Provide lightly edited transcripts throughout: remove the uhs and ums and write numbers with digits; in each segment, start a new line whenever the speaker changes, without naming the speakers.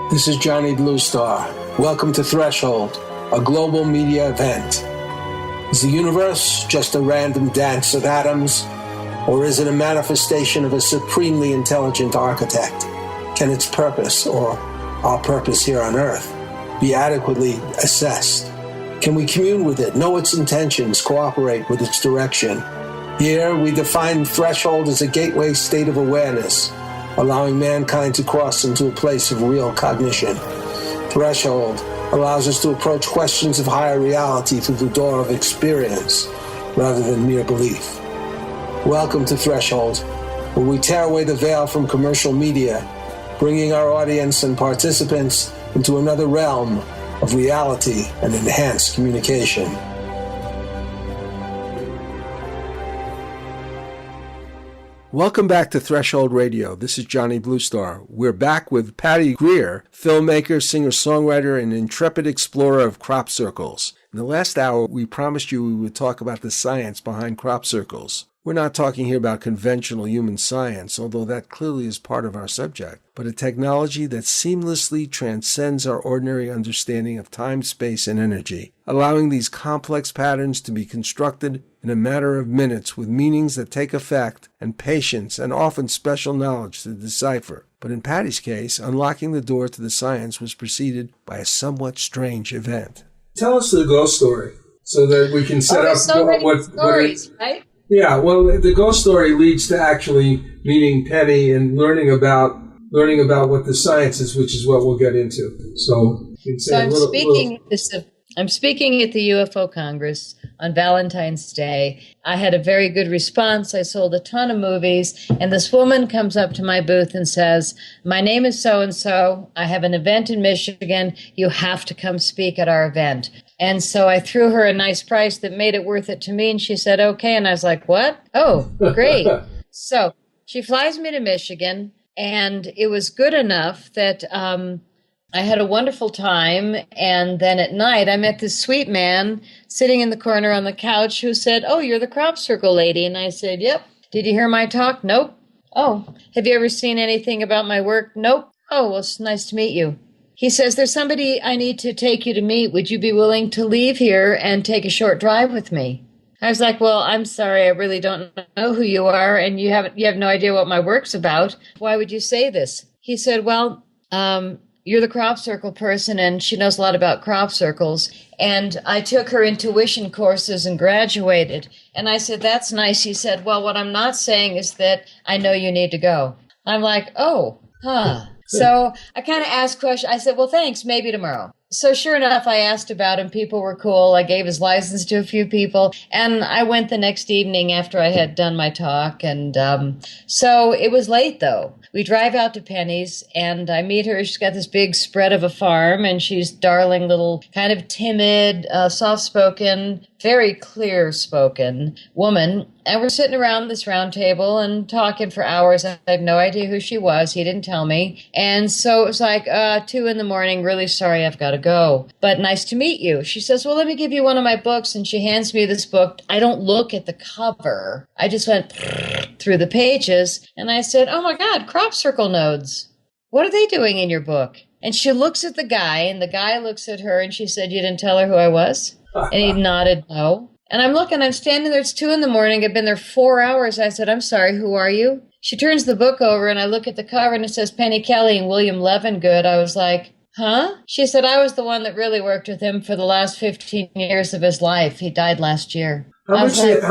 This is Johnny Bluestar. Welcome to Threshold, a global media event. Is the universe just a random dance of atoms, or is it a manifestation of a supremely intelligent architect? Can its purpose, or our purpose here on Earth, be adequately assessed? Can we commune with it, know its intentions, cooperate with its direction? Here, we define threshold as a gateway state of awareness, allowing mankind to cross into a place of real cognition. Threshold allows us to approach questions of higher reality through the door of experience, rather than mere belief. Welcome to Threshold, where we tear away the veil from commercial media, bringing our audience and participants into another realm of reality and enhanced communication. Welcome back to Threshold Radio. This is Johnny Bluestar. We're back with Patty Greer, filmmaker, singer-songwriter, and intrepid explorer of crop circles. In the last hour, we promised you we would talk about the science behind crop circles. We're not talking here about conventional human science, although that clearly is part of our subject, but a technology that seamlessly transcends our ordinary understanding of time, space, and energy, allowing these complex patterns to be constructed in a matter of minutes with meanings that take effect and patience and often special knowledge to decipher. But in Patty's case, unlocking the door to the science was preceded by a somewhat strange event. Tell us the ghost story so that we can set up
what stories, right?
Yeah, well, the ghost story leads to actually meeting Penny and learning about what the science is, which is what we'll get into. So
I'm speaking at the UFO Congress on Valentine's Day. I had a very good response. I sold a ton of movies, and this woman comes up to my booth and says, "My name is so-and-so. I have an event in Michigan. You have to come speak at our event." And so I threw her a nice price that made it worth it to me, and she said, okay. And I was like, what? Oh, great. So she flies me to Michigan, and it was good enough that I had a wonderful time. And then at night, I met this sweet man sitting in the corner on the couch who said, "Oh, you're the crop circle lady." And I said, "Yep." "Did you hear my talk?" "Nope." "Oh, have you ever seen anything about my work?" "Nope." "Oh, well, it's nice to meet you." He says, "There's somebody I need to take you to meet. Would you be willing to leave here and take a short drive with me?" I was like, "Well, I'm sorry, I really don't know who you are, and you have no idea what my work's about. Why would you say this?" He said, "Well, you're the crop circle person, and she knows a lot about crop circles. And I took her intuition courses and graduated." And I said, "That's nice." He said, "Well, what I'm not saying is that I know you need to go." I'm like, oh, huh. So I kind of asked questions. I said, "Well, thanks, maybe tomorrow." So sure enough, I asked about him. People were cool. I gave his license to a few people. And I went the next evening after I had done my talk. And so it was late, though. We drive out to Penny's, and I meet her. She's got this big spread of a farm, and she's darling little, kind of timid, soft-spoken, very clear-spoken woman. And we're sitting around this round table and talking for hours. I had no idea who she was. He didn't tell me. And so it was like 2 a.m, really sorry, I've got to go. But nice to meet you. She says, "Well, let me give you one of my books." And she hands me this book. I don't look at the cover. I just went through the pages. And I said, "Oh, my God, crop circle nodes. What are they doing in your book?" And she looks at the guy, and the guy looks at her, and she said, "You didn't tell her who I was?" And he nodded no. And I'm standing there, it's 2 a.m. I've been there 4 hours. I said, "I'm sorry, who are you?" She turns the book over, and I look at the cover, and it says Penny Kelly and William Levengood. I was like, huh? She said, "I was the one that really worked with him for the last 15 years of his life. He died last year."
How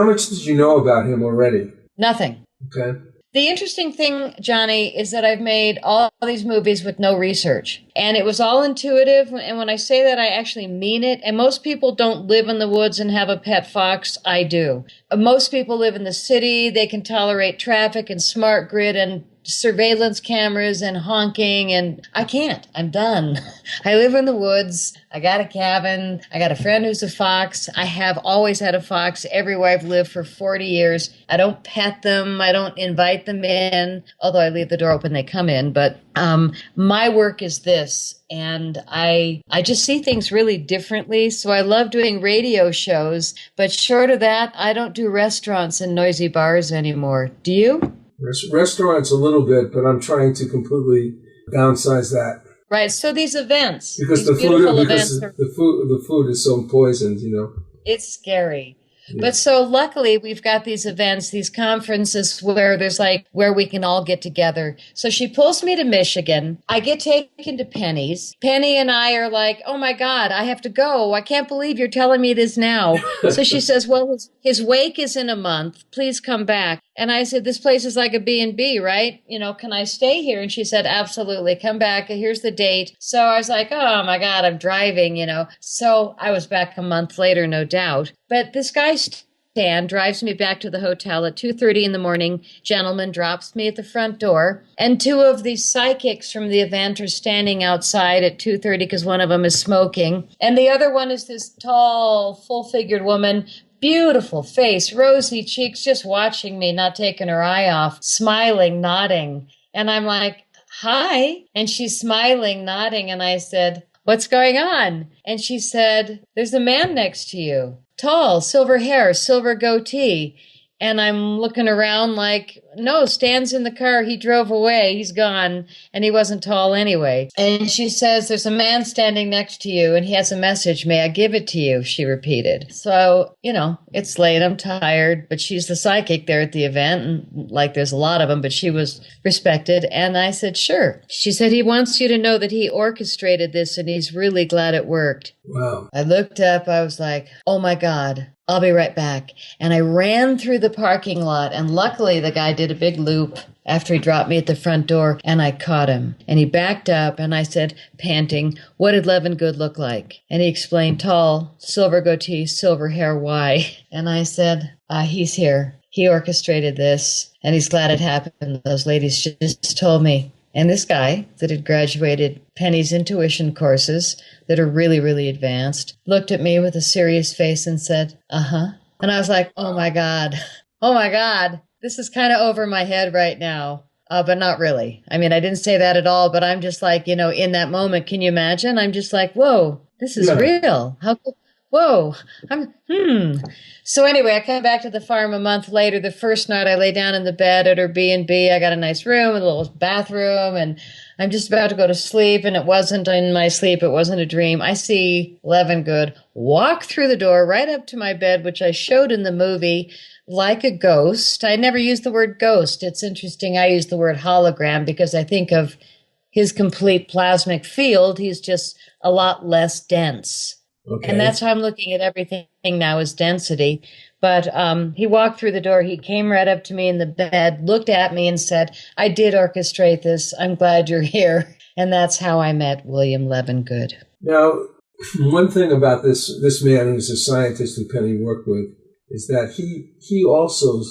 much did you know about him already?
Nothing.
Okay.
The interesting thing, Johnny, is that I've made all these movies with no research. And it was all intuitive. And when I say that, I actually mean it. And most people don't live in the woods and have a pet fox. I do. Most people live in the city. They can tolerate traffic and smart grid and surveillance cameras and honking, and I can't. I'm done. I live in the woods. I got a cabin. I got a friend who's a fox. I have always had a fox everywhere I've lived for 40 years. I don't pet them. I don't invite them in, although I leave the door open, they come in. But my work is this, and I just see things really differently. So I love doing radio shows, but short of that, I don't do restaurants and noisy bars anymore. Do you?
Restaurants a little bit, but I'm trying to completely downsize that.
Right. So these events,
because
these beautiful events,
the food is so poisoned,
it's scary.
Yeah.
But so luckily we've got these events, these conferences where there's where we can all get together. So she pulls me to Michigan. I get taken to Penny's. Penny and I are like, oh my God, I have to go. I can't believe you're telling me this now. So she says, well, his wake is in a month. Please come back. And I said, this place is like a B&B, right? Can I stay here? And she said, absolutely. Come back. Here's the date. So I was like, oh my God, I'm driving, So I was back a month later, no doubt. But this guy Stan drives me back to the hotel at 2:30 in the morning. Gentleman drops me at the front door. And two of the psychics from the event are standing outside at 2:30 because one of them is smoking. And the other one is this tall, full-figured woman, beautiful face, rosy cheeks, just watching me, not taking her eye off, smiling, nodding. And I'm like, hi. And she's smiling, nodding. And I said, what's going on? And she said, there's a man next to you. Tall, silver hair, silver goatee. And I'm looking around like, no, Stan's in the car. He drove away. He's gone. And he wasn't tall anyway. And she says, there's a man standing next to you and he has a message. May I give it to you? She repeated. So, it's late. I'm tired. But she's the psychic there at the event. And there's a lot of them, but she was respected. And I said, sure. She said, he wants you to know that he orchestrated this and he's really glad it worked.
Wow.
I looked up. I was like, oh my God. I'll be right back. And I ran through the parking lot, and luckily the guy did a big loop after he dropped me at the front door, and I caught him. And he backed up, and I said, panting, what did Levingood look like? And he explained, tall, silver goatee, silver hair, why? And I said, he's here. He orchestrated this, and he's glad it happened. Those ladies just told me. And this guy that had graduated Penny's intuition courses that are really, really advanced looked at me with a serious face and said, uh-huh. And I was like, oh my God, this is kind of over my head right now. But not really. I mean, I didn't say that at all, but I'm just like, in that moment, can you imagine? I'm just like, whoa, this is real. How cool. Whoa, So anyway, I come back to the farm a month later. The first night I lay down in the bed at her B&B. I got a nice room, a little bathroom, and I'm just about to go to sleep, and it wasn't in my sleep. It wasn't a dream. I see Levingood walk through the door right up to my bed, which I showed in the movie, like a ghost. I never used the word ghost. It's interesting. I use the word hologram because I think of his complete plasmic field. He's just a lot less dense. Okay. And that's how I'm looking at everything now as density. But he walked through the door. He came right up to me in the bed, looked at me and said, I did orchestrate this. I'm glad you're here. And that's how I met William Levingood.
Now, one thing about this man who's a scientist who Penny worked with is that he also,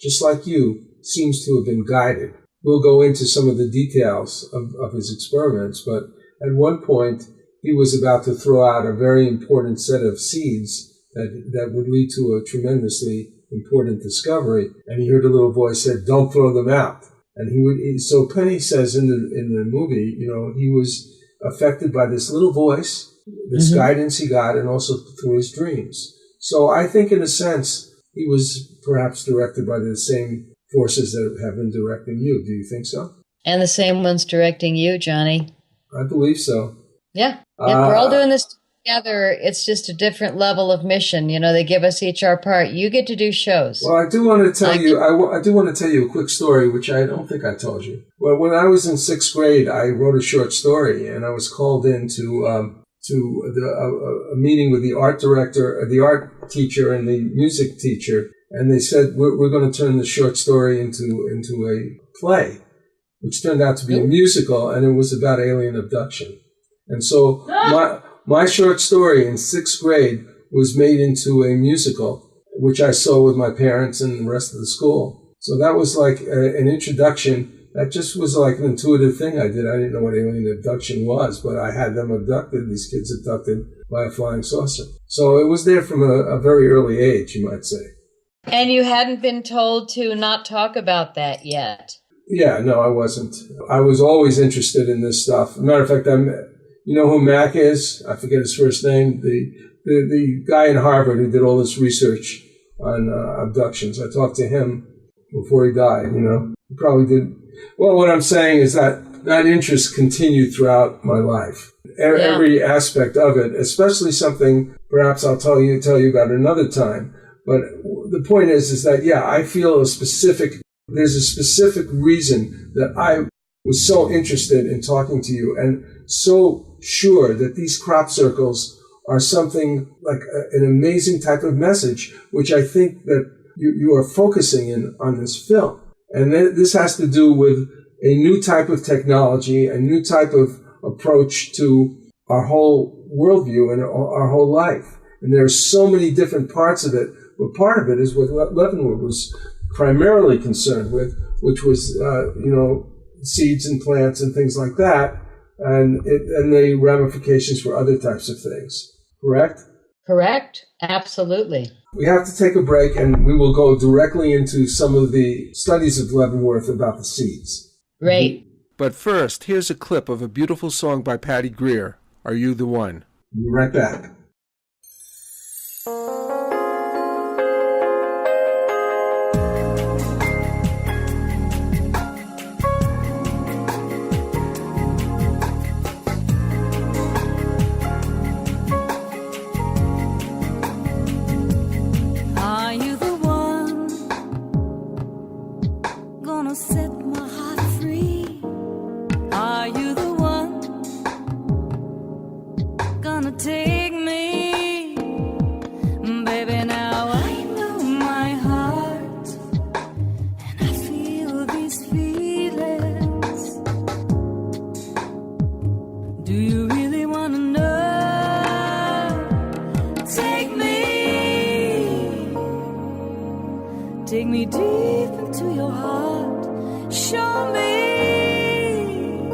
just like you, seems to have been guided. We'll go into some of the details of his experiments, but at one point, he was about to throw out a very important set of seeds that would lead to a tremendously important discovery. And he heard a little voice said, don't throw them out. And so Penny says in the movie, he was affected by this little voice, this guidance he got, and also through his dreams. So I think in a sense, he was perhaps directed by the same forces that have been directing you. Do you think so?
And the same ones directing you, Johnny.
I believe so.
Yeah. We're all doing this together. It's just a different level of mission. They give us each our part. You get to do shows.
Well, I do want to tell you. I do want to tell you a quick story, which I don't think I told you. Well, when I was in 6th grade, I wrote a short story, and I was called in to a meeting with the art director, the art teacher, and the music teacher, and they said we're going to turn the short story into a play, which turned out to be a musical, and it was about alien abduction. And so my short story in 6th grade was made into a musical, which I saw with my parents and the rest of the school. So that was like an introduction. That just was like an intuitive thing I did. I didn't know what alien abduction was, but I had them abducted, these kids abducted by a flying saucer. So it was there from a very early age, you might say.
And you hadn't been told to not talk about that yet.
Yeah, no, I wasn't. I was always interested in this stuff. Matter of fact, you know who Mac is? I forget his first name. The guy in Harvard who did all this research on abductions. I talked to him before he died, He probably did. Well, what I'm saying is that that interest continued throughout my life. Every aspect of it, especially something perhaps I'll tell you about another time. But the point is that, I feel there's a specific reason that I was so interested in talking to you and so sure that these crop circles are something like an amazing type of message, which I think that you are focusing in on this film. And this has to do with a new type of technology, a new type of approach to our whole worldview and our whole life. And there are so many different parts of it, but part of it is what Leavenworth was primarily concerned with, which was, seeds and plants and things like that, and the ramifications for other types of things. Correct?
Correct. Absolutely.
We have to take a break, and we will go directly into some of the studies of Leavenworth about the seeds.
Great.
But first, here's a clip of a beautiful song by Patty Greer, Are You the One?
We'll be right back.
Take me deep into your heart. Show me,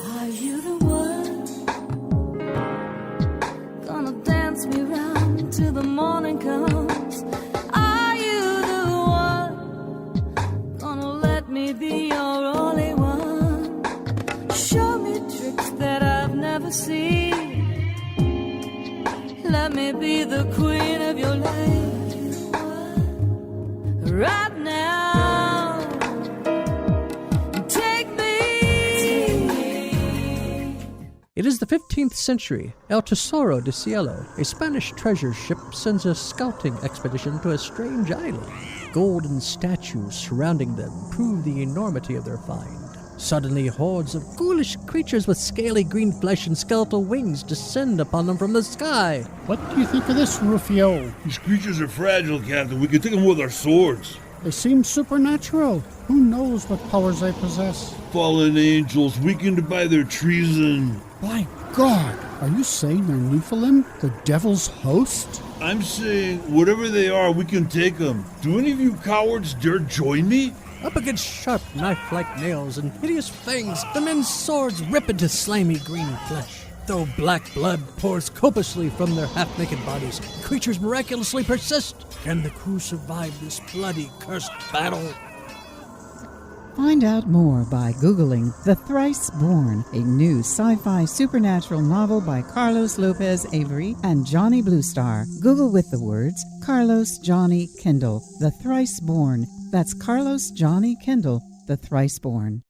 are you the one? Gonna dance me round till the morning comes. Are you the one? Gonna let me be your only one. Show me tricks that I've never seen. Let me be the queen of your life. Right now, take me.
It is the 15th century. El Tesoro de Cielo, a Spanish treasure ship, sends a scouting expedition to a strange island. Golden statues surrounding them prove the enormity of their find. Suddenly, hordes of ghoulish creatures with scaly green flesh and skeletal wings descend upon them from the sky.
What do you think of this, Rufio?
These creatures are fragile, Captain. We can take them with our swords.
They seem supernatural. Who knows what powers they possess?
Fallen angels, weakened by their treason.
By God! Are you saying they're Nephilim, the devil's host?
I'm saying, whatever they are, we can take them. Do any of you cowards dare join me?
Up against sharp knife-like nails and hideous fangs, the men's swords rip into slimy green flesh. Though black blood pours copiously from their half-naked bodies, creatures miraculously persist. Can the crew survive this bloody, cursed battle?
Find out more by Googling The Thrice Born, a new sci-fi supernatural novel by Carlos Lopez Avery and Johnny Bluestar. Google with the words Carlos Johnny Kendall, The Thrice Born. That's Carlos Johnny Kendall, The Thrice Born.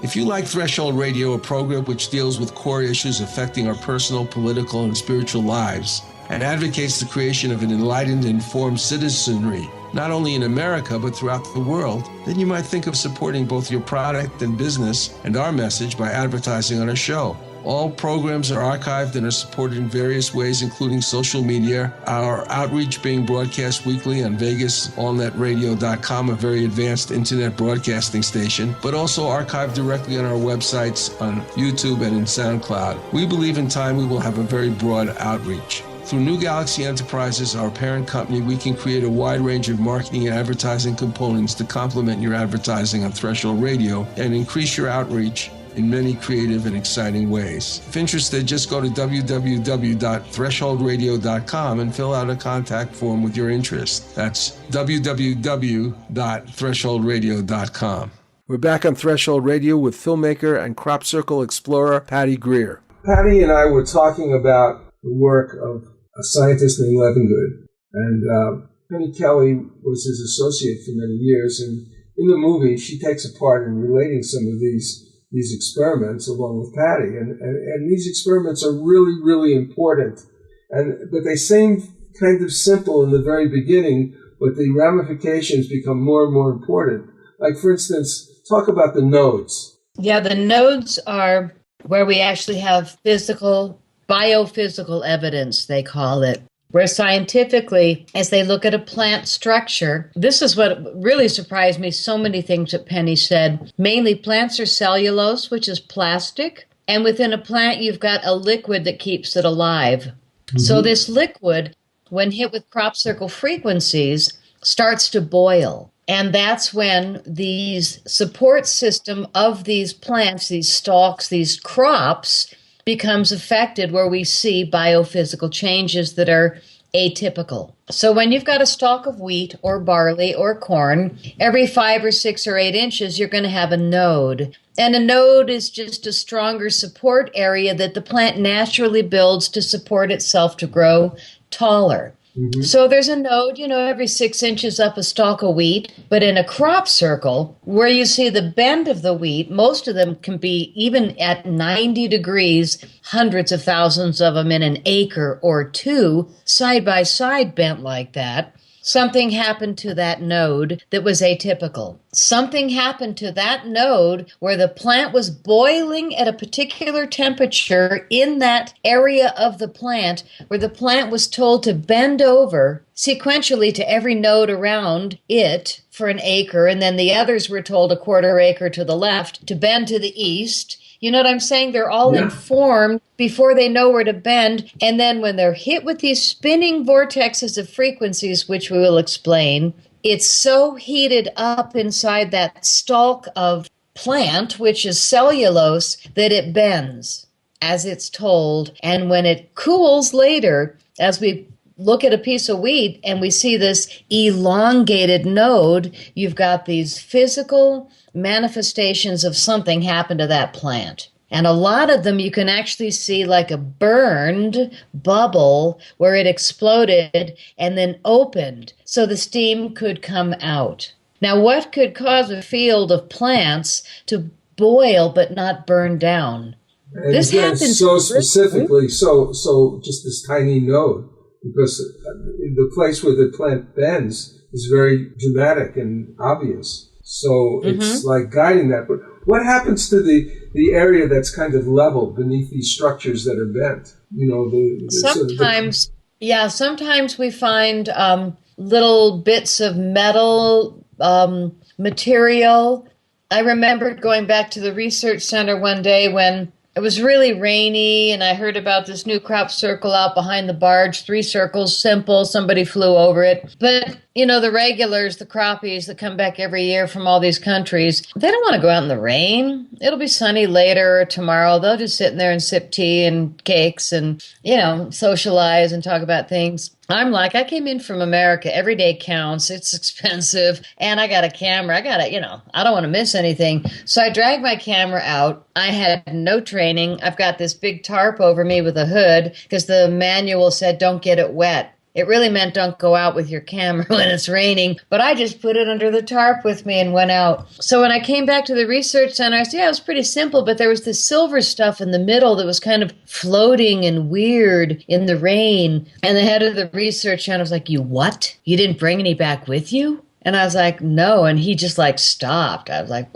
If you like Threshold Radio, a program which deals with core issues affecting our personal, political, and spiritual lives, and advocates the creation of an enlightened, informed citizenry, not only in America, but throughout the world, then you might think of supporting both your product and business and our message by advertising on our show. All programs are archived and are supported in various ways, including social media, our outreach being broadcast weekly on VegasAllNetRadio.com, a very advanced internet broadcasting station, but also archived directly on our websites on YouTube and in SoundCloud. We believe in time we will have a very broad outreach. Through New Galaxy Enterprises, our parent company, we can create a wide range of marketing and advertising components to complement your advertising on Threshold Radio and increase your outreach in many creative and exciting ways. If interested, just go to www.thresholdradio.com and fill out a contact form with your interest. That's www.thresholdradio.com.
We're back on Threshold Radio with filmmaker and crop circle explorer Patty Greer.
Patty and I were talking about the work of a scientist named Leavengood, and Penny Kelly was his associate for many years, and in the movie she takes a part in relating some of these these experiments along with Patty. And these experiments are really, really important. But they seem kind of simple in the very beginning, but the ramifications become more and more important. Like, for instance, talk about the nodes.
Yeah, the nodes are where we actually have biophysical evidence, they call it, where scientifically, as they look at a plant structure, this is what really surprised me, so many things that Penny said. Mainly plants are cellulose, which is plastic, and within a plant you've got a liquid that keeps it alive. Mm-hmm. So this liquid, when hit with crop circle frequencies, starts to boil. And that's when these support system of these plants, these stalks, these crops, becomes affected, where we see biophysical changes that are atypical. So when you've got a stalk of wheat or barley or corn, every 5 or 6 or 8 inches, you're going to have a node. And a node is just a stronger support area that the plant naturally builds to support itself to grow taller. Mm-hmm. So there's a node, every 6 inches up a stalk of wheat. But in a crop circle, where you see the bend of the wheat, most of them can be, even at 90 degrees, hundreds of thousands of them in an acre or two, side by side bent like that. Something happened to that node that was atypical. Something happened to that node where the plant was boiling at a particular temperature in that area of the plant, where the plant was told to bend over sequentially to every node around it for an acre, and then the others were told a quarter acre to the left to bend to the east. You know what I'm saying? They're all informed before they know where to bend. And then when they're hit with these spinning vortexes of frequencies, which we will explain, it's so heated up inside that stalk of plant, which is cellulose, that it bends as it's told. And when it cools later, as we look at a piece of wheat and we see this elongated node, you've got these physical manifestations of something happened to that plant. And a lot of them you can actually see like a burned bubble where it exploded and then opened so the steam could come out. Now, what could cause a field of plants to boil but not burn down?
And this happens so specifically, so just this tiny node, because the place where the plant bends is very dramatic and obvious. So it's like guiding that. But what happens to the area that's kind of level beneath these structures that are bent?
Sometimes we find little bits of metal material. I remember going back to the research center one day when it was really rainy, and I heard about this new crop circle out behind the barge, 3 circles, simple, somebody flew over it. But, the regulars, the crappies that come back every year from all these countries, they don't want to go out in the rain. It'll be sunny later or tomorrow. They'll just sit in there and sip tea and cakes and, socialize and talk about things. I'm like, I came in from America. Every day counts. It's expensive. And I got a camera. I don't want to miss anything. So I dragged my camera out. I had no training. I've got this big tarp over me with a hood because the manual said don't get it wet. It really meant don't go out with your camera when it's raining, but I just put it under the tarp with me and went out. So when I came back to the research center, I said, it was pretty simple, but there was this silver stuff in the middle that was kind of floating and weird in the rain. And the head of the research center was like, you what? You didn't bring any back with you? And I was like, no. And he just stopped. I was like,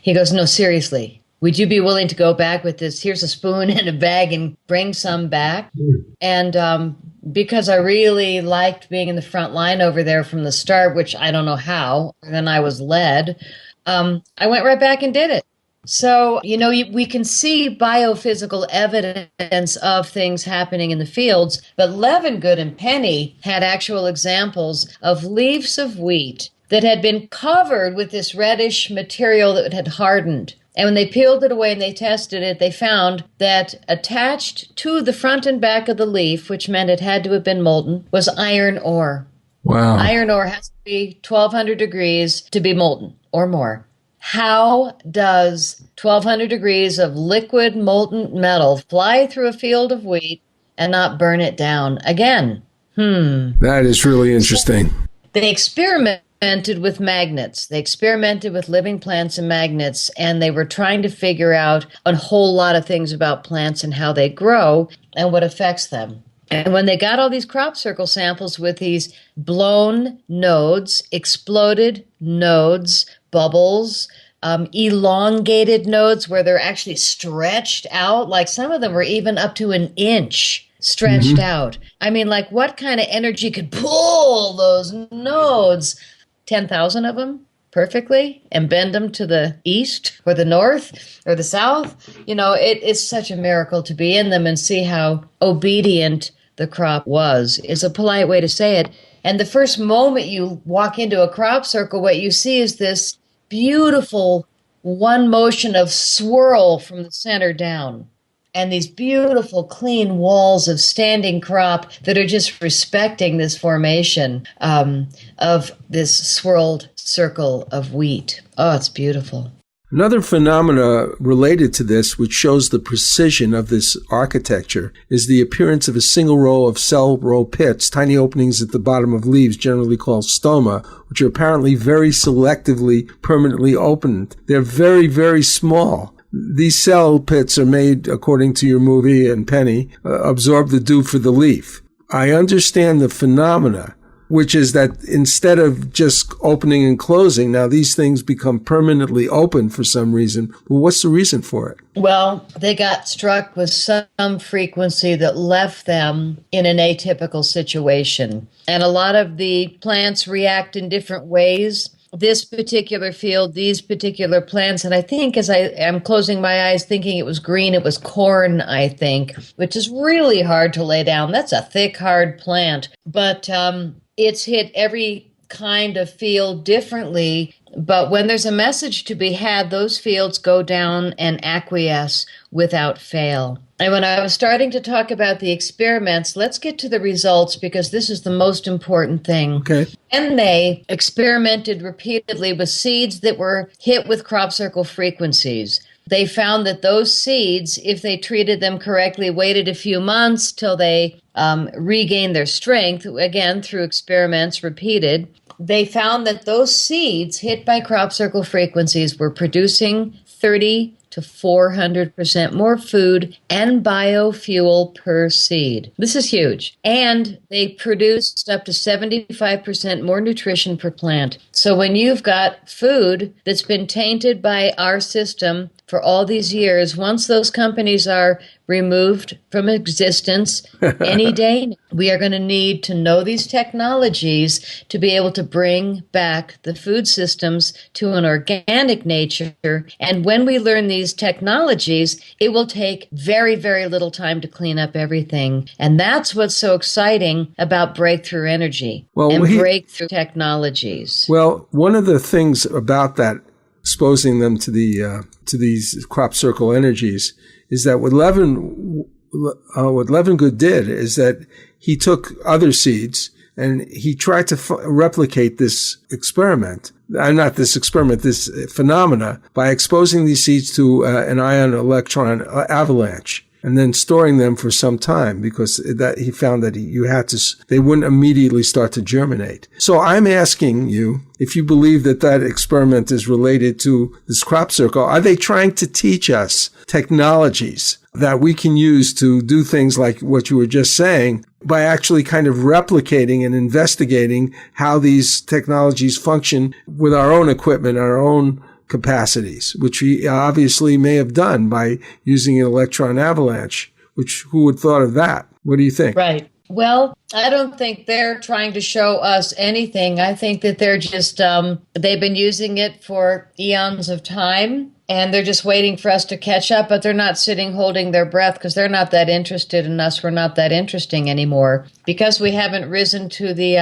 he goes, no, seriously. Would you be willing to go back with this? Here's a spoon and a bag and bring some back. And because I really liked being in the front line over there from the start, which I don't know how, then I was led, I went right back and did it. So, we can see biophysical evidence of things happening in the fields, but Levengood and Penny had actual examples of leaves of wheat that had been covered with this reddish material that had hardened. And when they peeled it away and they tested it, they found that attached to the front and back of the leaf, which meant it had to have been molten, was iron ore.
Wow.
Iron ore has to be 1,200 degrees to be molten or more. How does 1,200 degrees of liquid molten metal fly through a field of wheat and not burn it down? Again,
That is really interesting.
They experimented experimented with magnets. They experimented with living plants and magnets, and they were trying to figure out a whole lot of things about plants and how they grow and what affects them. And when they got all these crop circle samples with these blown nodes, exploded nodes, bubbles, elongated nodes where they're actually stretched out, like some of them were even up to an inch stretched out. I mean, like what kind of energy could pull those nodes? 10,000 of them perfectly and bend them to the east or the north or the south. You know, it is such a miracle to be in them and see how obedient the crop was, is a polite way to say it. And the first moment you walk into a crop circle, what you see is this beautiful one motion of swirl from the center down. And these beautiful, clean walls of standing crop that are just respecting this formation of this swirled circle of wheat. Oh, it's beautiful.
Another phenomena related to this, which shows the precision of this architecture, is the appearance of a single row of cell row pits, tiny openings at the bottom of leaves, generally called stoma, which are apparently very selectively permanently opened. They're very, very small. These cell pits are made, according to your movie and Penny, absorb the dew for the leaf. I understand the phenomena, which is that instead of just opening and closing, now these things become permanently open for some reason. Well, what's the reason for it?
Well, they got struck with some frequency that left them in an atypical situation. And a lot of the plants react in different ways. This particular field, these particular plants, and I think as I am closing my eyes thinking it was green, it was corn, I think, which is really hard to lay down. That's a thick, hard plant. But it's hit every kind of field differently. But when there's a message to be had, those fields go down and acquiesce without fail. And when I was starting to talk about the experiments, let's get to the results because this is the most important thing.
Okay.
And they experimented repeatedly with seeds that were hit with crop circle frequencies. They found that those seeds, if they treated them correctly, waited a few months till they regained their strength, again, through experiments repeated. They found that those seeds hit by crop circle frequencies were producing 30 to 400% more food and biofuel per seed. This is huge. And they produced up to 75% more nutrition per plant. So when you've got food that's been tainted by our system for all these years, once those companies are removed from existence any day, we are going to need to know these technologies to be able to bring back the food systems to an organic nature. And when we learn these technologies, it will take very, very little time to clean up everything. And that's what's so exciting about breakthrough energy and breakthrough technologies.
Well, one of the things about that, exposing them to these crop circle energies, is that what Levengood did is that he took other seeds and he tried to replicate this experiment. This phenomena by exposing these seeds to an ion electron avalanche and then storing them for some time because that he found that they wouldn't immediately start to germinate. So I'm asking you if you believe that experiment is related to this crop circle. Are they trying to teach us technologies that we can use to do things like what you were just saying by actually kind of replicating and investigating how these technologies function with our own equipment, our own capacities, which we obviously may have done by using an electron avalanche, which who would have thought of that? What do you think?
Right. Well, I don't think they're trying to show us anything. I think that they're just, they've been using it for eons of time, and they're just waiting for us to catch up, but they're not sitting holding their breath because they're not that interested in us. We're not that interesting anymore because we haven't risen to the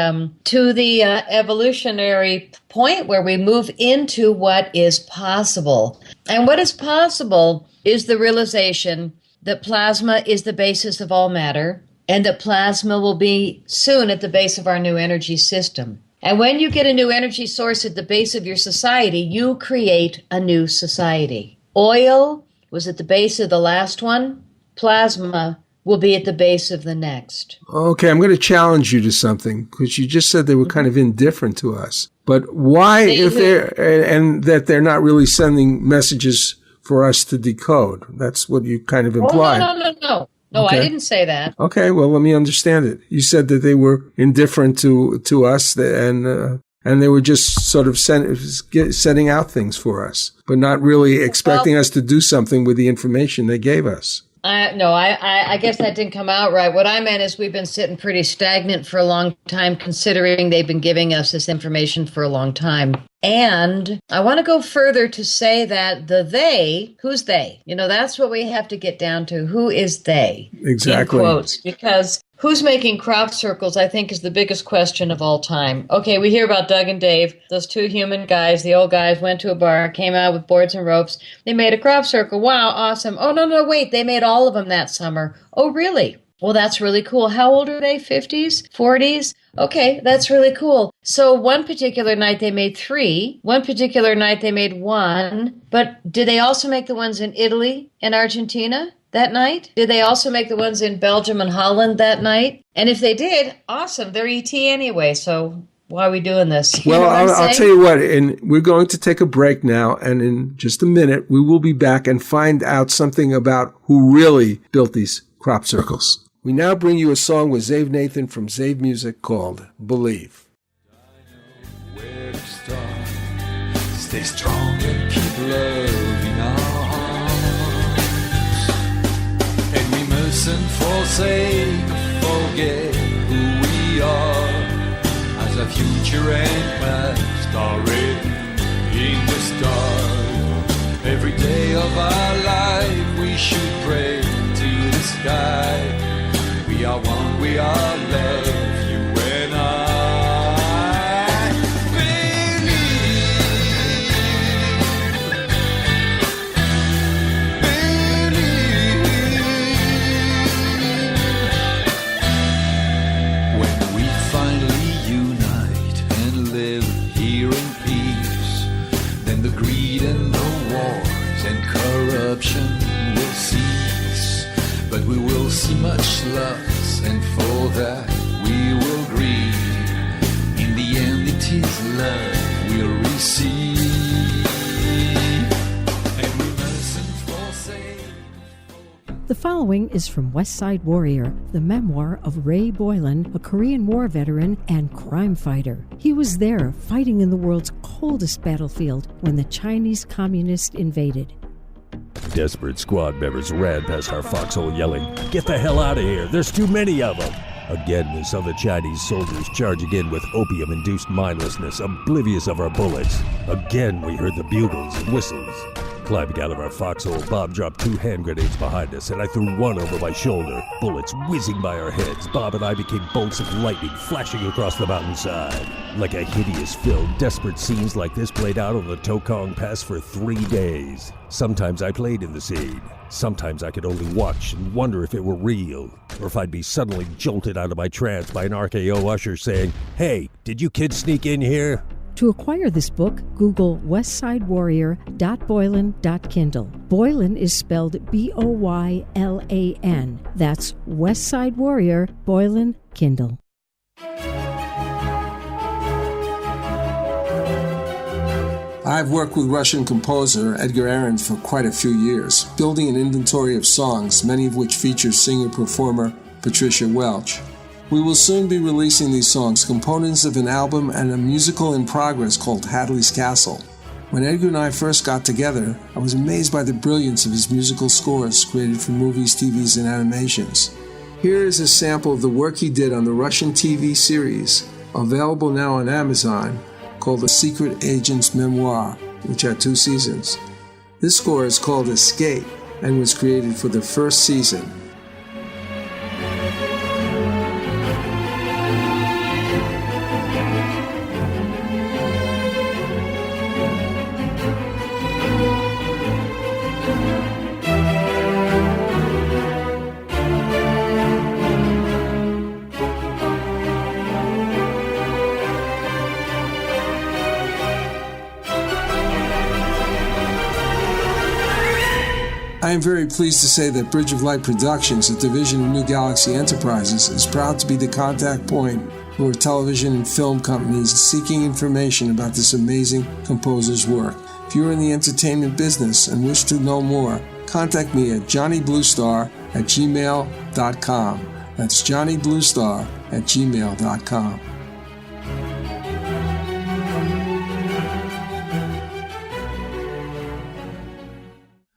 evolutionary point where we move into what is possible. And what is possible is the realization that plasma is the basis of all matter, and that plasma will be soon at the base of our new energy system. And when you get a new energy source at the base of your society, you create a new society. Oil was at the base of the last one. Plasma will be at the base of the next.
Okay, I'm going to challenge you to something, because you just said they were kind of indifferent to us. But why, and that they're not really sending messages for us to decode? That's what you kind of implied.
No. No, okay. I didn't say that.
Okay, well, let me understand it. You said that they were indifferent to us, and they were just sort of setting out things for us, but not really expecting us to do something with the information they gave us.
I guess that didn't come out right. What I meant is we've been sitting pretty stagnant for a long time, considering they've been giving us this information for a long time. And I want to go further to say that the they, who's they? That's what we have to get down to. Who is they?
Exactly.
In quotes, because who's making crop circles, I think, is the biggest question of all time. Okay, we hear about Doug and Dave, those two human guys. The old guys went to a bar, came out with boards and ropes. They made a crop circle. Wow, awesome. Oh, no, wait. They made all of them that summer. Oh, really? Well, that's really cool. How old are they? 50s? 40s? Okay, that's really cool. So one particular night they made 3. One particular night they made 1. But did they also make the ones in Italy and Argentina that night? Did they also make the ones in Belgium and Holland that night? And if they did, awesome. They're ET anyway, so why are we doing this?
Well, I'll tell you what, and we're going to take a break now, and in just a minute we will be back and find out something about who really built these crop circles. We now bring you a song with Zave Nathan from Zave Music called Believe.
I know where to start. Stay strong and keep loving our hearts. And we mustn't forsake or forget who we are, as our future and past are written in the stars. Every day of our life we should pray to the sky. We are one, we are love, you and I. Believe. When we finally unite and live here in peace, then the greed and the wars and corruption will cease. But we will see much loss, and for that we will grieve. In the end it is love we'll receive, and we mustn't forsake.
The following is from West Side Warrior, the memoir of Ray Boylan, a Korean War veteran and crime fighter. He was there fighting in the world's coldest battlefield when the Chinese communists invaded.
Desperate squad members ran past our foxhole yelling, "Get the hell out of here, there's too many of them!" Again we saw the Chinese soldiers charging in with opium-induced mindlessness, oblivious of our bullets. Again we heard the bugles and whistles. Climbing out of our foxhole, Bob dropped 2 hand grenades behind us, and I threw one over my shoulder. Bullets whizzing by our heads, Bob and I became bolts of lightning flashing across the mountainside. Like a hideous film, desperate scenes like this played out on the Tokong Pass for 3 days. Sometimes I played in the scene. Sometimes I could only watch and wonder if it were real, or if I'd be suddenly jolted out of my trance by an RKO usher saying, "Hey, did you kids sneak in here?"
To acquire this book, Google westsidewarrior.boylan.kindle. Boylan is spelled Boylan. That's West Side Warrior, Boylan, Kindle.
I've worked with Russian composer Edgar Aron for quite a few years, building an inventory of songs, many of which feature singer-performer Patricia Welch. We will soon be releasing these songs, components of an album and a musical in progress called Hadley's Castle. When Edgar and I first got together, I was amazed by the brilliance of his musical scores created for movies, TVs, and animations. Here is a sample of the work he did on the Russian TV series, available now on Amazon, called The Secret Agent's Memoir, which had 2 seasons. This score is called Escape and was created for the first season. I am very pleased to say that Bridge of Light Productions, a division of New Galaxy Enterprises, is proud to be the contact point for television and film companies seeking information about this amazing composer's work. If you're in the entertainment business and wish to know more, contact me at johnnybluestar@gmail.com. That's johnnybluestar@gmail.com.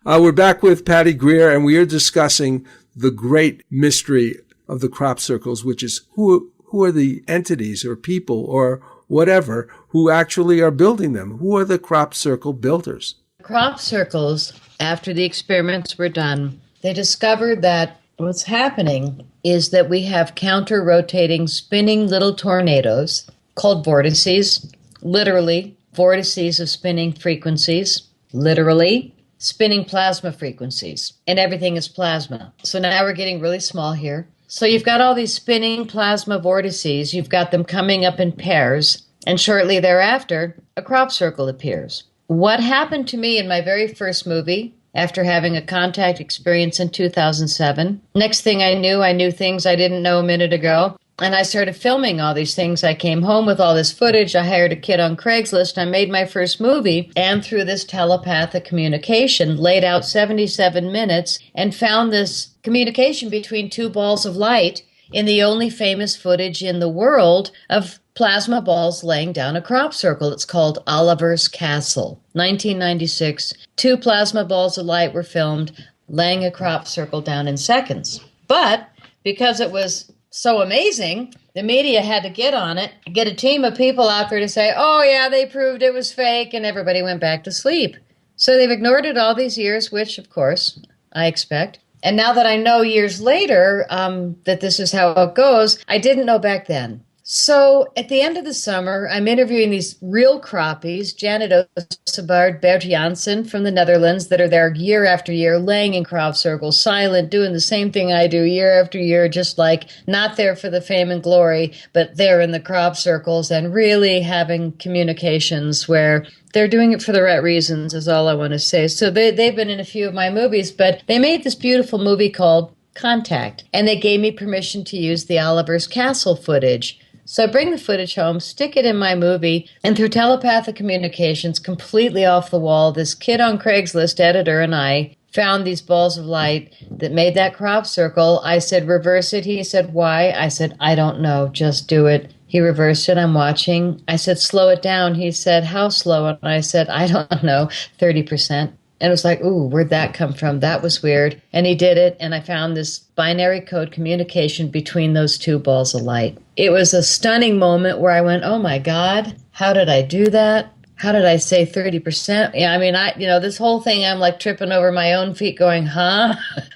We're back with Patty Greer, and we are discussing the great mystery of the crop circles, which is who are the entities or people or whatever who actually are building them? Who are the crop circle builders?
Crop circles, after the experiments were done, they discovered that what's happening is that we have counter-rotating, spinning little tornadoes called vortices, literally vortices of spinning frequencies, literally spinning plasma frequencies, and everything is plasma. So now we're getting really small here. So you've got all these spinning plasma vortices, you've got them coming up in pairs, and shortly thereafter, a crop circle appears. What happened to me in my very first movie, after having a contact experience in 2007, next thing I knew things I didn't know a minute ago. And I started filming all these things. I came home with all this footage. I hired a kid on Craigslist. I made my first movie, and through this telepathic communication, laid out 77 minutes and found this communication between two balls of light in the only famous footage in the world of plasma balls laying down a crop circle. It's called Oliver's Castle. 1996, two plasma balls of light were filmed laying a crop circle down in seconds. But because it was so amazing, the media had to get on it, get a team of people out there to say, oh yeah, they proved it was fake, and everybody went back to sleep. So they've ignored it all these years, which of course I expect. And now that I know years later that this is how it goes, I didn't know back then. So at the end of the summer, I'm interviewing these real crappies, Janet Osebard, Bert Janssen from the Netherlands, that are there year after year, laying in crop circles, silent, doing the same thing I do year after year, just like not there for the fame and glory, but there in the crop circles and really having communications where they're doing it for the right reasons is all I want to say. So they've been in a few of my movies, but they made this beautiful movie called Contact, and they gave me permission to use the Oliver's Castle footage. So I bring the footage home, stick it in my movie, and through telepathic communications, completely off the wall, this kid on Craigslist, editor, and I found these balls of light that made that crop circle. I said, reverse it. He said, why? I said, I don't know. Just do it. He reversed it. I'm watching. I said, slow it down. He said, how slow? And I said, I don't know, 30%. And it was like, ooh, where'd that come from? That was weird. And he did it, and I found this binary code communication between those two balls of light. It was a stunning moment where I went, oh my God, how did I do that? How did I say 30%? Yeah, I mean, this whole thing, I'm like tripping over my own feet going, huh?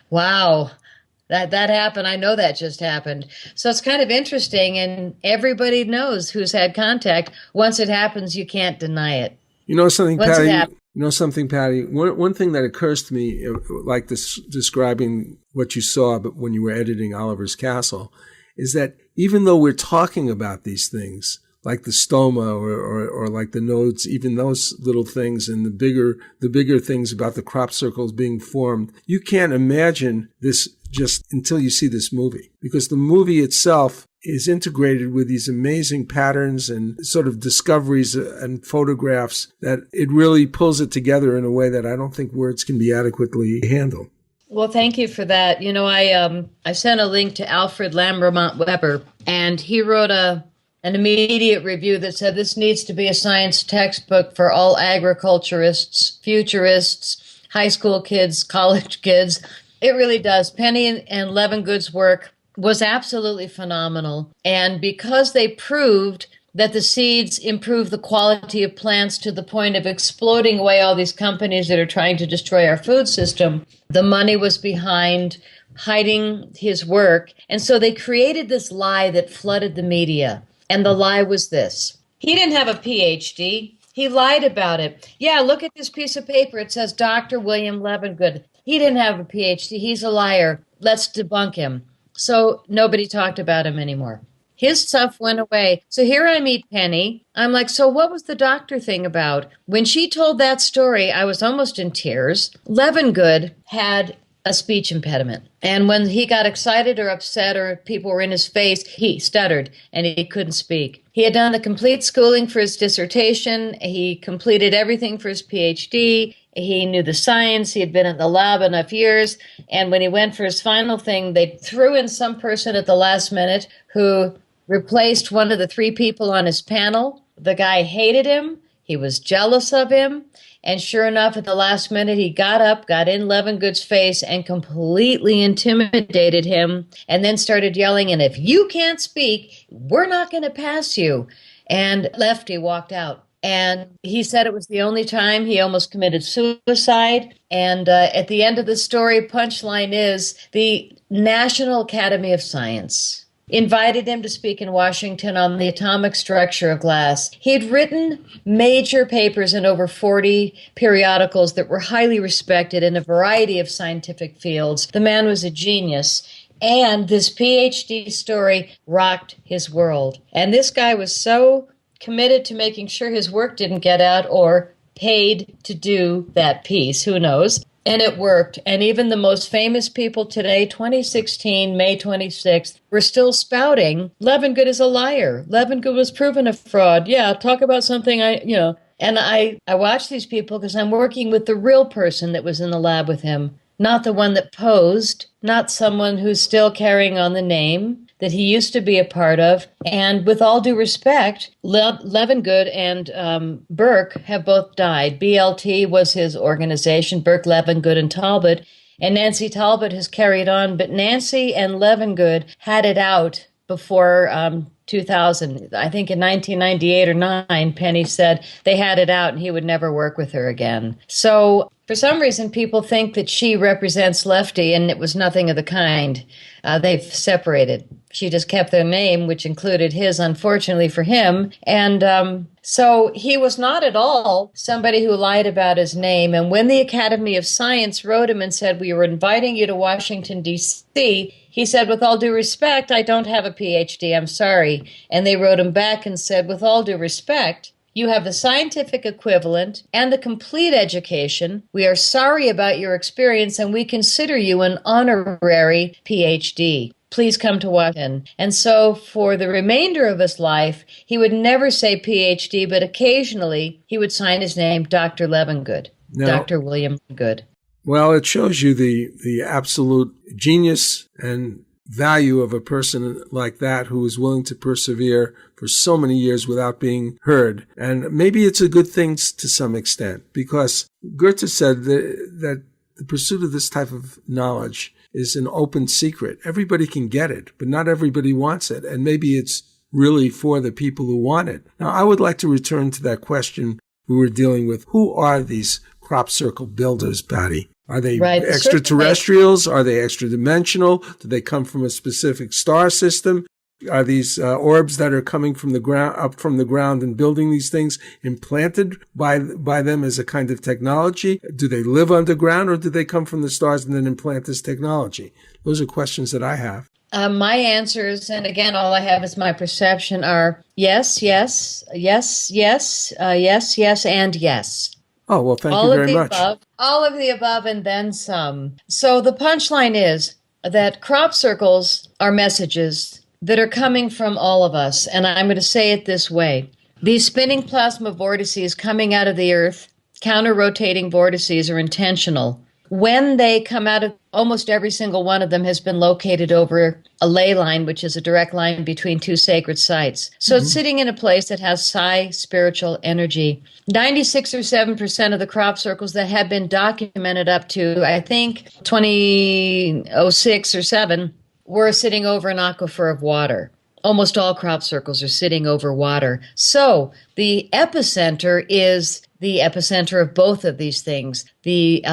Wow. That happened. I know that just happened. So it's kind of interesting, and everybody knows who's had contact. Once it happens, you can't deny it.
You know something, Patty? Patty? One thing that occurs to me, like this, describing what you saw but when you were editing Oliver's Castle, is that even though we're talking about these things, like the stoma or like the nodes, even those little things, and the bigger things about the crop circles being formed, you can't imagine this just until you see this movie, because the movie itself is integrated with these amazing patterns and sort of discoveries and photographs that it really pulls it together in a way that I don't think words can be adequately handled.
Well, thank you for that. You know, I sent a link to Alfred Lambermont Weber, and he wrote an immediate review that said this needs to be a science textbook for all agriculturists, futurists, high school kids, college kids. It really does. Penny and Levengood's work was absolutely phenomenal. And because they proved that the seeds improve the quality of plants to the point of exploding away all these companies that are trying to destroy our food system, the money was behind hiding his work. And so they created this lie that flooded the media. And the lie was this. He didn't have a PhD. He lied about it. Yeah, look at this piece of paper. It says Dr. William Levengood. He didn't have a PhD. He's a liar. Let's debunk him. So nobody talked about him anymore. His stuff went away. So here I meet Penny. I'm like, so what was the doctor thing about? When she told that story, I was almost in tears. Levengood had a speech impediment. And when he got excited or upset or people were in his face, he stuttered and he couldn't speak. He had done the complete schooling for his dissertation. He completed everything for his PhD. He knew the science. He had been in the lab enough years. And when he went for his final thing, they threw in some person at the last minute who replaced one of the 3 people on his panel. The guy hated him. He was jealous of him. And sure enough, at the last minute, he got up, got in Levengood's face, and completely intimidated him, and then started yelling, and if you can't speak, we're not going to pass you. And Lefty walked out. And he said it was the only time he almost committed suicide. And at the end of the story, punchline is the National Academy of Science invited him to speak in Washington on the atomic structure of glass. He had written major papers in over 40 periodicals that were highly respected in a variety of scientific fields. The man was a genius. And this PhD story rocked his world. And this guy was so committed to making sure his work didn't get out or paid to do that piece. Who knows? And it worked. And even the most famous people today, 2016, May 26th, were still spouting, Levengood is a liar. Levengood was proven a fraud. Yeah, talk about something And I watch these people because I'm working with the real person that was in the lab with him, not the one that posed, not someone who's still carrying on the name that he used to be a part of. And with all due respect, Levengood and Burke have both died. BLT was his organization, Burke, Levengood, and Talbot. And Nancy Talbot has carried on. But Nancy and Levengood had it out before 2000. I think in 1998 or 9, Penny said they had it out and he would never work with her again. So for some reason, people think that she represents Lefty, and it was nothing of the kind. They've separated. She just kept their name, which included his, unfortunately for him. And so he was not at all somebody who lied about his name. And when the Academy of Science wrote him and said, we were inviting you to Washington, D.C., he said, with all due respect, I don't have a PhD, I'm sorry. And they wrote him back and said, with all due respect, you have the scientific equivalent and the complete education. We are sorry about your experience, and we consider you an honorary PhD. Please come to Washington. And so for the remainder of his life, he would never say PhD, but occasionally he would sign his name Dr. Levengood, Dr. William Good.
Well, it shows you the absolute genius and value of a person like that who is willing to persevere for so many years without being heard. And maybe it's a good thing to some extent, because Goethe said that the pursuit of this type of knowledge is an open secret. Everybody can get it, but not everybody wants it. And maybe it's really for the people who want it. Now, I would like to return to that question we were dealing with. Who are these crop circle builders, Patty? Are they extraterrestrials? Are they extra-dimensional? Do they come from a specific star system? Are these orbs that are coming from the ground, up from the ground, and building these things implanted by them as a kind of technology? Do they live underground, or do they come from the stars and then implant this technology? Those are questions that I have.
My answers, and again, all I have is my perception, are yes, yes, yes, yes, yes, yes, and yes.
Oh, well, thank you very much.
All of the above and then some. So the punchline is that crop circles are messages that are coming from all of us. And I'm going to say it this way. These spinning plasma vortices coming out of the Earth, counter-rotating vortices, are intentional. When they come out of, almost every single one of them has been located over a ley line, which is a direct line between two sacred sites. So it's sitting in a place that has psi spiritual energy. 96 or 7% of the crop circles that have been documented up to, I think, 2006 or 7, were sitting over an aquifer of water. Almost all crop circles are sitting over water. So the epicenter is the epicenter of both of these things. The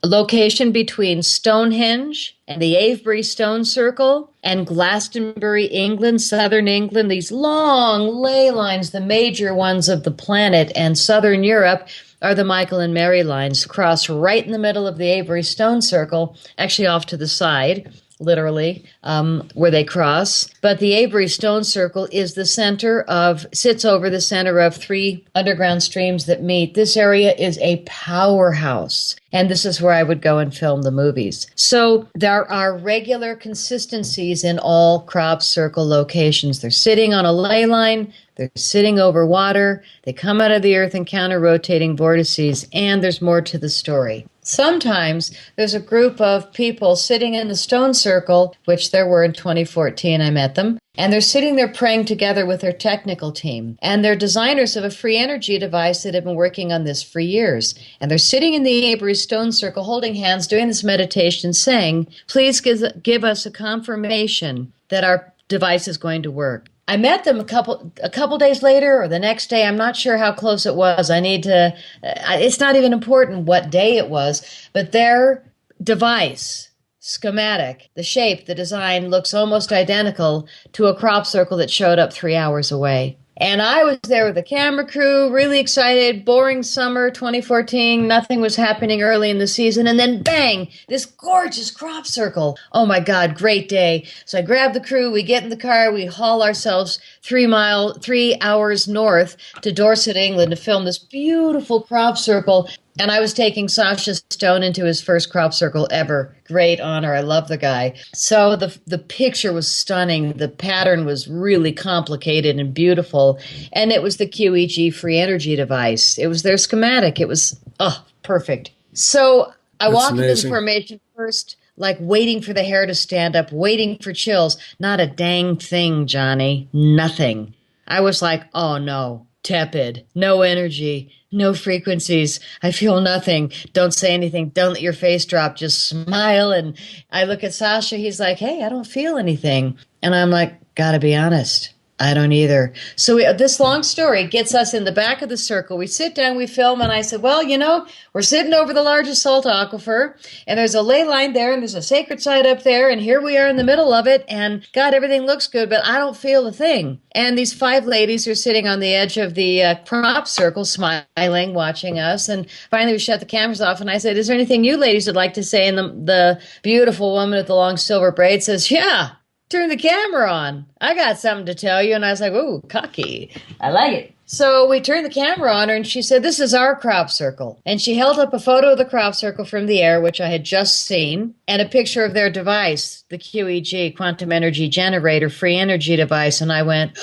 location between Stonehenge and the Avebury Stone Circle and Glastonbury, England, southern England, these long ley lines, the major ones of the planet, and southern Europe are the Michael and Mary lines, cross right in the middle of the Avebury Stone Circle, actually off to the side. literally, where they cross. But the Avery Stone Circle is sits over the center of 3 underground streams that meet. This area is a powerhouse. And this is where I would go and film the movies. So there are regular consistencies in all crop circle locations. They're sitting on a ley line. They're sitting over water. They come out of the earth in counter-rotating vortices. And there's more to the story. Sometimes there's a group of people sitting in the stone circle, which there were in 2014, I met them, and they're sitting there praying together with their technical team. And they're designers of a free energy device that have been working on this for years. And they're sitting in the Avery Stone Circle, holding hands, doing this meditation, saying, please give us a confirmation that our device is going to work. I met them a couple days later or the next day. I'm not sure how close it was. It's not even important what day it was, but their device, schematic, the shape, the design looks almost identical to a crop circle that showed up 3 hours away. And I was there with the camera crew, really excited, boring summer 2014, nothing was happening early in the season, and then bang, this gorgeous crop circle. Oh my God, great day. So I grab the crew, we get in the car, we haul ourselves 3 hours north to Dorset, England to film this beautiful crop circle. And I was taking Sasha Stone into his first crop circle ever. Great honor. I love the guy. So the picture was stunning. The pattern was really complicated and beautiful. And it was the QEG free energy device. It was their schematic. It was, perfect. So I walked into the formation first, like waiting for the hair to stand up, waiting for chills. Not a dang thing, Johnny. Nothing. I was like, oh no, tepid, no energy. No frequencies. I feel nothing. Don't say anything. Don't let your face drop. Just smile. And I look at Sasha. He's like, hey, I don't feel anything. And I'm like, gotta be honest. I don't either. So this long story gets us in the back of the circle. We sit down, we film, and I said, well, we're sitting over the largest salt aquifer, and there's a ley line there, and there's a sacred site up there, and here we are in the middle of it, and God, everything looks good, but I don't feel a thing. And these 5 ladies are sitting on the edge of the crop circle, smiling, watching us, and finally we shut the cameras off, and I said, is there anything you ladies would like to say? And the beautiful woman with the long silver braid says, yeah. Turn the camera on. I got something to tell you. And I was like, ooh, cocky. I like it. So we turned the camera on her and she said, this is our crop circle. And she held up a photo of the crop circle from the air, which I had just seen, and a picture of their device, the QEG, Quantum Energy Generator, free energy device. And I went,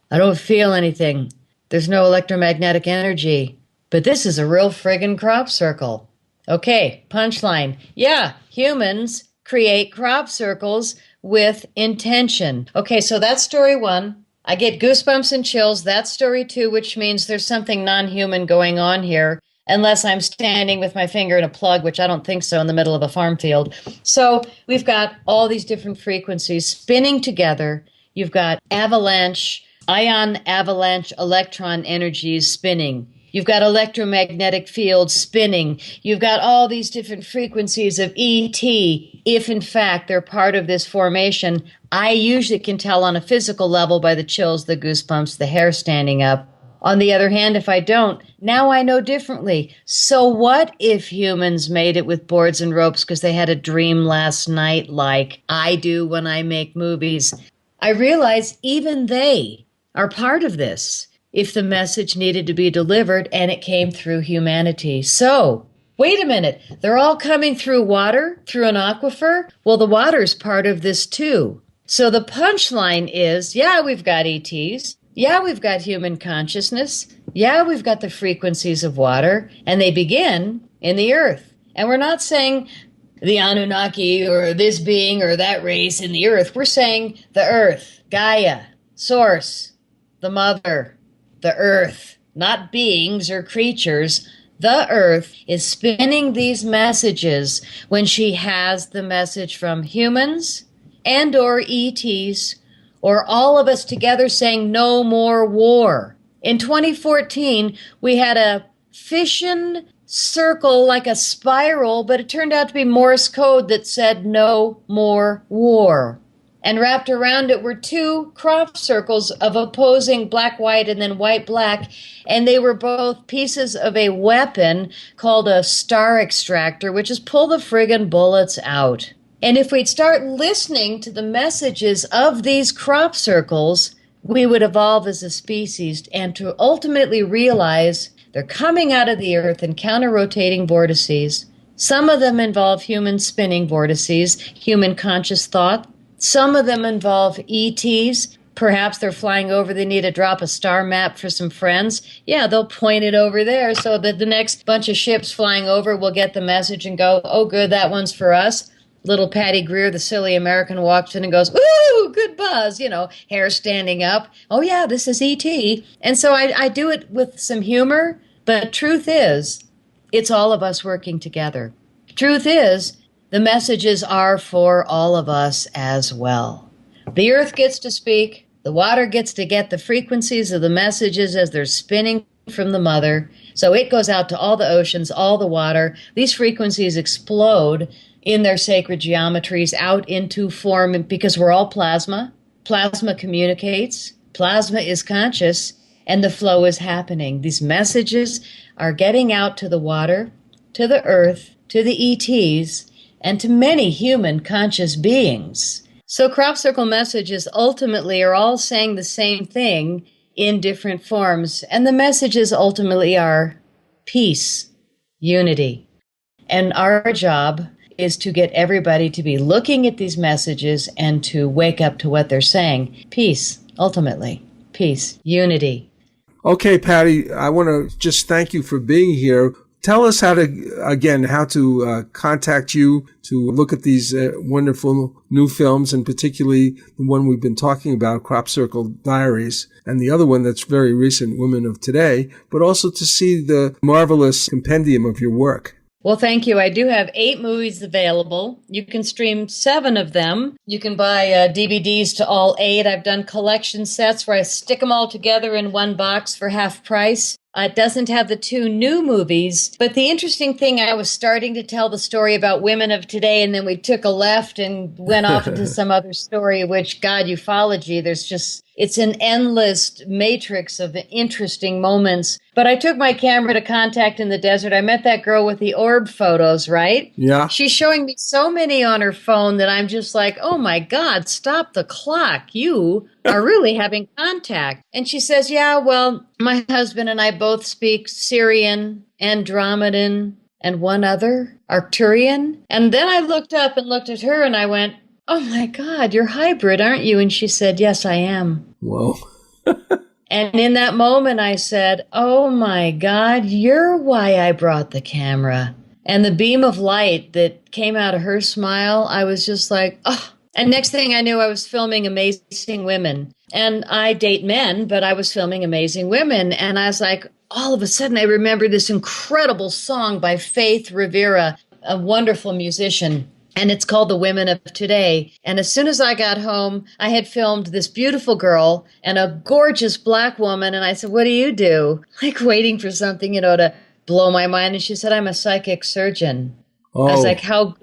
I don't feel anything. There's no electromagnetic energy. But this is a real friggin' crop circle. Okay, punchline. Yeah, humans create crop circles with intention. Okay, so that's story 1. I get goosebumps and chills. That's story 2, which means there's something non-human going on here, unless I'm standing with my finger in a plug, which I don't think so, in the middle of a farm field. So we've got all these different frequencies spinning together. You've got ion avalanche electron energies spinning. You've got electromagnetic fields spinning. You've got all these different frequencies of ET. If, in fact, they're part of this formation, I usually can tell on a physical level by the chills, the goosebumps, the hair standing up. On the other hand, if I don't, now I know differently. So what if humans made it with boards and ropes because they had a dream last night like I do when I make movies? I realize even they are part of this. If the message needed to be delivered and it came through humanity. So, wait a minute, they're all coming through water, through an aquifer? Well, the water's part of this too. So the punchline is, yeah, we've got ETs. Yeah, we've got human consciousness. Yeah, we've got the frequencies of water, and they begin in the earth. And we're not saying the Anunnaki or this being or that race in the earth. We're saying the earth, Gaia, source, the mother, the earth, not beings or creatures. The earth is spinning these messages when she has the message from humans and or ETs or all of us together saying no more war. In 2014, we had a fission circle like a spiral, but it turned out to be Morse code that said no more war. And wrapped around it were 2 crop circles of opposing black-white and then white-black, and they were both pieces of a weapon called a star extractor, which is pull the friggin' bullets out. And if we'd start listening to the messages of these crop circles, we would evolve as a species and to ultimately realize they're coming out of the earth in counter-rotating vortices. Some of them involve human spinning vortices, human conscious thought. Some of them involve ETs. Perhaps they're flying over, they need to drop a star map for some friends. Yeah, they'll point it over there so that the next bunch of ships flying over will get the message and go, oh, good, that one's for us. Little Patty Greer, the silly American, walks in and goes, ooh, good buzz, hair standing up. Oh, yeah, this is E.T. And so I do it with some humor, but truth is, it's all of us working together. Truth is, the messages are for all of us as well. The earth gets to speak. The water gets to get the frequencies of the messages as they're spinning from the mother. So it goes out to all the oceans, all the water. These frequencies explode in their sacred geometries out into form because we're all plasma. Plasma communicates. Plasma is conscious, and the flow is happening. These messages are getting out to the water, to the earth, to the ETs, and to many human conscious beings. So crop circle messages ultimately are all saying the same thing in different forms. And the messages ultimately are peace, unity. And our job is to get everybody to be looking at these messages and to wake up to what they're saying. Peace, ultimately. Peace, unity.
Okay, Patty, I want to just thank you for being here. Tell us how to contact you to look at these wonderful new films, and particularly the one we've been talking about, Crop Circle Diaries, and the other one that's very recent, Women of Today, but also to see the marvelous compendium of your work.
Well, thank you. I do have 8 movies available. You can stream 7 of them. You can buy DVDs to all 8. I've done collection sets where I stick them all together in one box for half price. It doesn't have the 2 new movies, but the interesting thing, I was starting to tell the story about Women of Today, and then we took a left and went off into some other story, which, God, ufology, it's an endless matrix of interesting moments. But I took my camera to Contact in the Desert. I met that girl with the orb photos, right?
Yeah.
She's showing me so many on her phone that I'm just like, oh my God, stop the clock. You are really having contact. And she says, yeah, well, my husband and I both speak Syrian, Andromedan, and one other, Arcturian. And then I looked up and looked at her and I went, oh my God, you're hybrid, aren't you? And she said, yes, I am.
Whoa.
And in that moment, I said, oh my God, you're why I brought the camera. And the beam of light that came out of her smile, I was just like, oh. And next thing I knew, I was filming Amazing Women. And I date men, but I was filming Amazing Women. And I was like, all of a sudden, I remember this incredible song by Faith Rivera, a wonderful musician. And it's called The Women of Today. And as soon as I got home, I had filmed this beautiful girl and a gorgeous black woman. And I said, what do you do? Like waiting for something, to blow my mind. And she said, I'm a psychic surgeon.
Oh.
I was like, how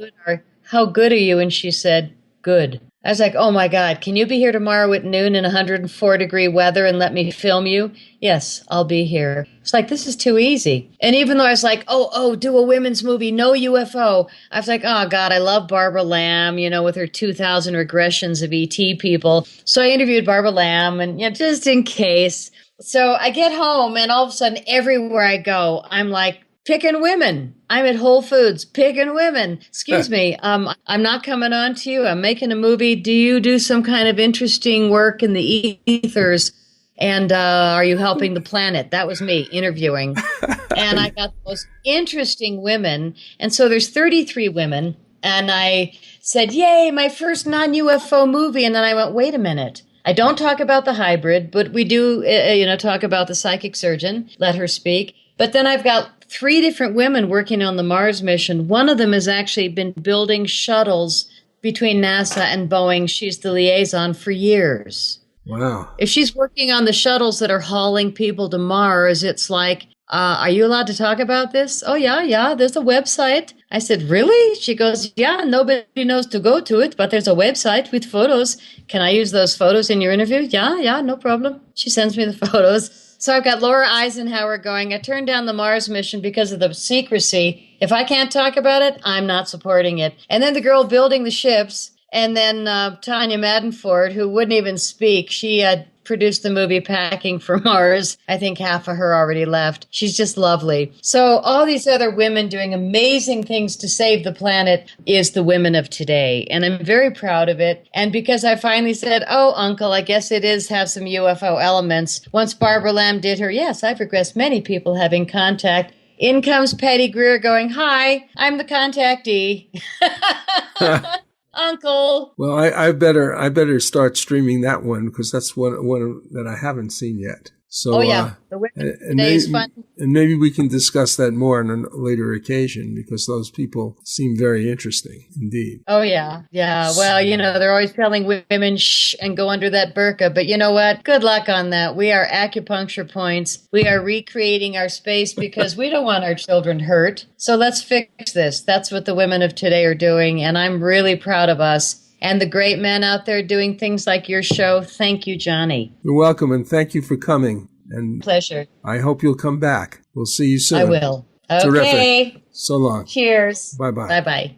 good are you? And she said, good. I was like, oh my God, can you be here tomorrow at noon in 104-degree weather and let me film you? Yes, I'll be here. It's like, this is too easy. And even though I was like, do a women's movie, no UFO. I was like, oh God, I love Barbara Lamb, with her 2,000 regressions of ET people. So I interviewed Barbara Lamb and just in case. So I get home and all of a sudden everywhere I go, I'm like, picking women. I'm at Whole Foods picking women. Excuse me. I'm not coming on to you. I'm making a movie. Do you do some kind of interesting work in the ethers? And are you helping the planet? That was me interviewing. And I got the most interesting women. And so there's 33 women. And I said, yay, my first non-UFO movie. And then I went, wait a minute. I don't talk about the hybrid, but we do, talk about the psychic surgeon. Let her speak. But then I've got 3 different women working on the Mars mission. One of them has actually been building shuttles between NASA and Boeing. She's the liaison for years.
Wow.
If she's working on the shuttles that are hauling people to Mars, it's like, are you allowed to talk about this? Oh, yeah, there's a website. I said, really? She goes, yeah, nobody knows to go to it, but there's a website with photos. Can I use those photos in your interview? Yeah, no problem. She sends me the photos. So I've got Laura Eisenhower going. I turned down the Mars mission because of the secrecy. If I can't talk about it, I'm not supporting it. And then the girl building the ships, and then Tanya Madenford, who wouldn't even speak. She produced the movie Packing for Mars. I think half of her already left. She's just lovely. So all these other women doing amazing things to save the planet is the women of today. And I'm very proud of it. And because I finally said, oh, uncle, I guess it is have some UFO elements. Once Barbara Lamb did her, yes, I've regressed many people having contact. In comes Patty Greer going, hi, I'm the contactee. Uncle.
Well, I better start streaming that one because that's one that I haven't seen yet. So,
the women today is fun.
And maybe we can discuss that more on a later occasion because those people seem very interesting indeed.
Oh, yeah. Yeah. Well, they're always telling women, shh, and go under that burqa. But you know what? Good luck on that. We are acupuncture points. We are recreating our space because we don't want our children hurt. So let's fix this. That's what the women of today are doing. And I'm really proud of us. And the great men out there doing things like your show. Thank you, Johnny.
You're welcome, and thank you for coming. And
pleasure.
I hope you'll come back. We'll see you soon.
I will.
Terrific.
Okay.
So long.
Cheers.
Bye-bye.
Bye-bye.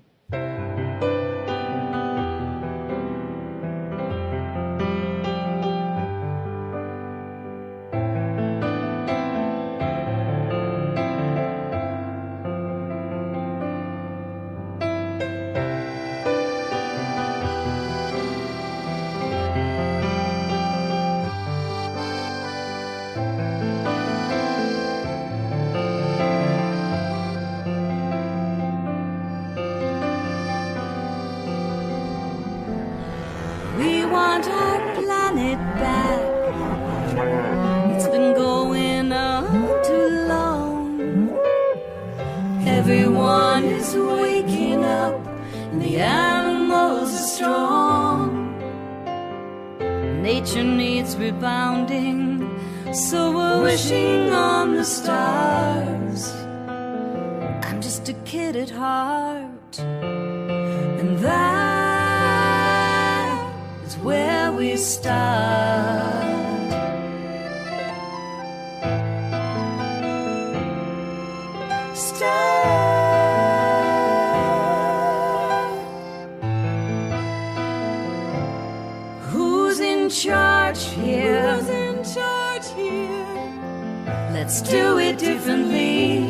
Let's do it differently.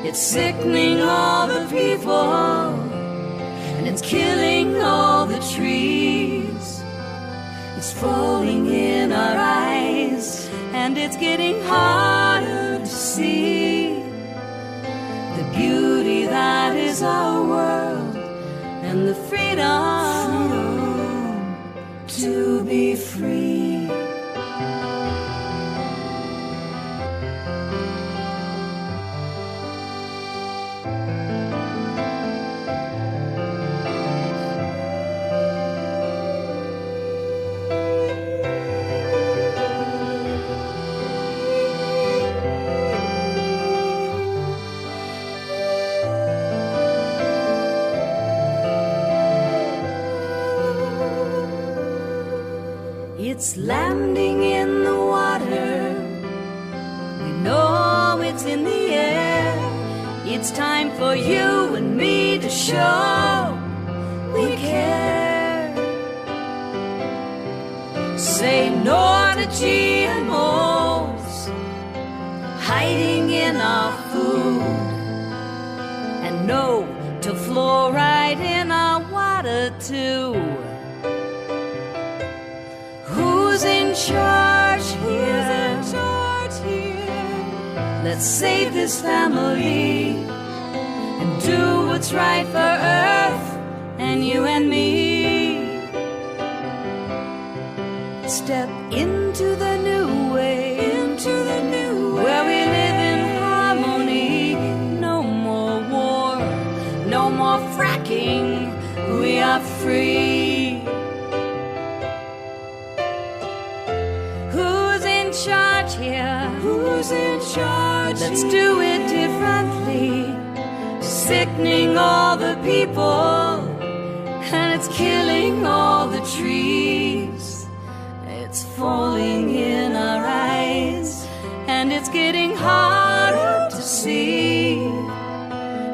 It's sickening all the people, and it's killing all the trees. It's falling in our eyes, and it's getting harder to see the beauty that is our world and the freedom to be free. It's landing in the water. We know it's in the air. It's time for you and me to show we care. Say no to GMOs hiding in our food, and no to fluoride in our water too. Who's in charge here? Who's in charge here? Let's save this family and do what's right for Earth and you and me. Step into the new way, where we live in harmony. No more war, no more fracking. We are free. Here. Who's in charge? Let's do it differently. Sickening all the people, and it's killing all the trees. It's falling in our eyes, and it's getting harder to see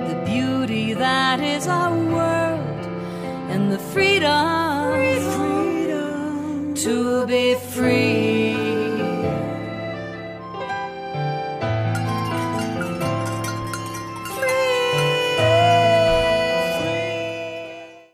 the beauty that is our world and the freedom to be free.